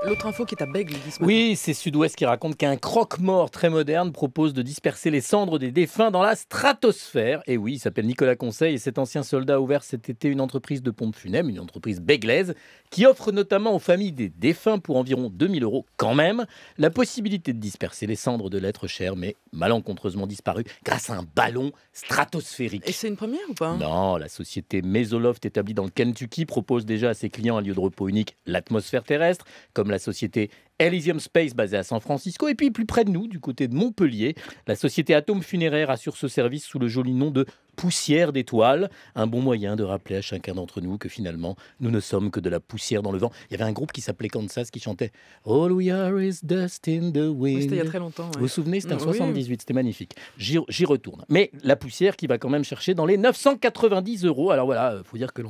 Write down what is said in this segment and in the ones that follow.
L'autre info qui est à Bègle, dis ce matin. Oui, c'est Sud-Ouest qui raconte qu'un croque-mort très moderne propose de disperser les cendres des défunts dans la stratosphère. Et oui, il s'appelle Nicolas Conseil et cet ancien soldat a ouvert cet été une entreprise de pompes funèbres, une entreprise béglaise, qui offre notamment aux familles des défunts pour environ 2000 € quand même, la possibilité de disperser les cendres de l'être cher, mais malencontreusement disparu, grâce à un ballon stratosphérique. Et c'est une première ou pas? Non, la société Mesoloft, établie dans le Kentucky, propose déjà à ses clients un lieu de repos unique, l'atmosphère terrestre, comme la société Elysium Space basée à San Francisco. Et puis plus près de nous, du côté de Montpellier, la société Atome Funéraire assure ce service sous le joli nom de poussière d'étoiles. Un bon moyen de rappeler à chacun d'entre nous que finalement, nous ne sommes que de la poussière dans le vent. Il y avait un groupe qui s'appelait Kansas qui chantait All we are is dust in the wind. Oui, c'était il y a très longtemps. Ouais. Vous vous souvenez, c'était en Oui. 78, c'était magnifique. J'y retourne. Mais la poussière qui va quand même chercher dans les 990 €. Alors voilà, il faut dire que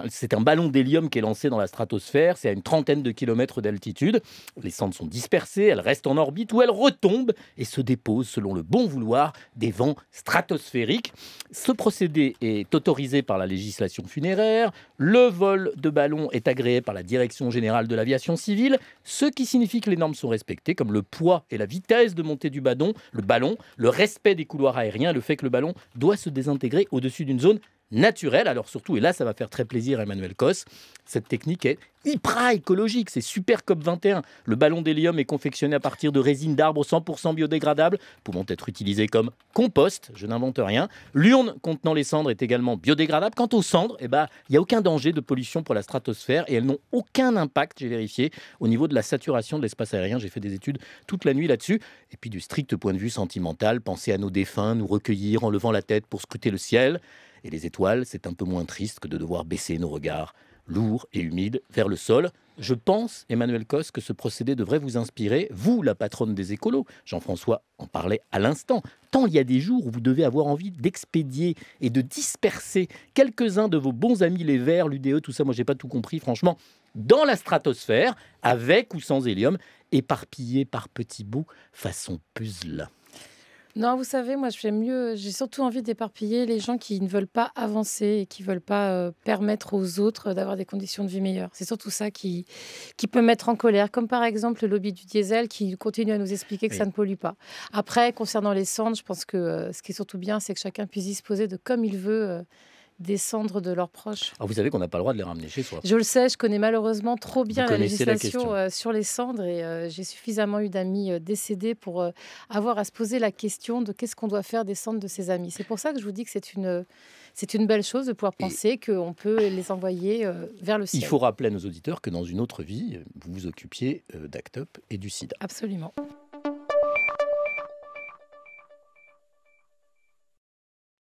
c'est un ballon d'hélium qui est lancé dans la stratosphère. C'est à une trentaine de kilomètres d'altitude. Les cendres sont dispersées, elles restent en orbite où elles retombent et se déposent selon le bon vouloir des vents stratosphériques. Ce procédé est autorisé par la législation funéraire. Le vol de ballon est agréé par la Direction générale de l'aviation civile, ce qui signifie que les normes sont respectées, comme le poids et la vitesse de montée du ballon, le respect des couloirs aériens, le fait que le ballon doit se désintégrer au-dessus d'une zone naturelle. Alors surtout, et là ça va faire très plaisir à Emmanuel Cos, cette technique est hyper écologique, c'est super COP21. Le ballon d'hélium est confectionné à partir de résine d'arbres 100% biodégradables, pouvant être utilisé comme compost, je n'invente rien. L'urne contenant les cendres est également biodégradable. Quant aux cendres, il n'y a aucun danger de pollution pour la stratosphère et elles n'ont aucun impact, j'ai vérifié, au niveau de la saturation de l'espace aérien. J'ai fait des études toute la nuit là-dessus. Et puis du strict point de vue sentimental, penser à nos défunts, nous recueillir en levant la tête pour scruter le ciel. Et les étoiles, c'est un peu moins triste que de devoir baisser nos regards lourds et humides vers le sol. Je pense, Emmanuel Cos, que ce procédé devrait vous inspirer, vous, la patronne des écolos. Jean-François en parlait à l'instant. Tant il y a des jours où vous devez avoir envie d'expédier et de disperser quelques-uns de vos bons amis, les Verts, l'UDE, tout ça, moi j'ai pas tout compris, franchement, dans la stratosphère, avec ou sans hélium, éparpillés par petits bouts, façon puzzle. Non, vous savez, moi, j'aime mieux. J'ai surtout envie d'éparpiller les gens qui ne veulent pas avancer et qui ne veulent pas permettre aux autres d'avoir des conditions de vie meilleures. C'est surtout ça qui peut mettre en colère, comme par exemple le lobby du diesel qui continue à nous expliquer que ça ne pollue pas. Après, concernant les cendres, je pense que ce qui est surtout bien, c'est que chacun puisse disposer de comme il veut des cendres de leurs proches. Alors vous savez qu'on n'a pas le droit de les ramener chez soi. Je le sais, je connais malheureusement trop bien Vous la connaissez la législation sur les cendres et j'ai suffisamment eu d'amis décédés pour avoir à se poser la question de qu'est-ce qu'on doit faire des cendres de ses amis. C'est pour ça que je vous dis que c'est une belle chose de pouvoir penser qu'on peut les envoyer vers le ciel. Il faut rappeler à nos auditeurs que dans une autre vie, vous vous occupiez d'ACT UP et du sida. Absolument.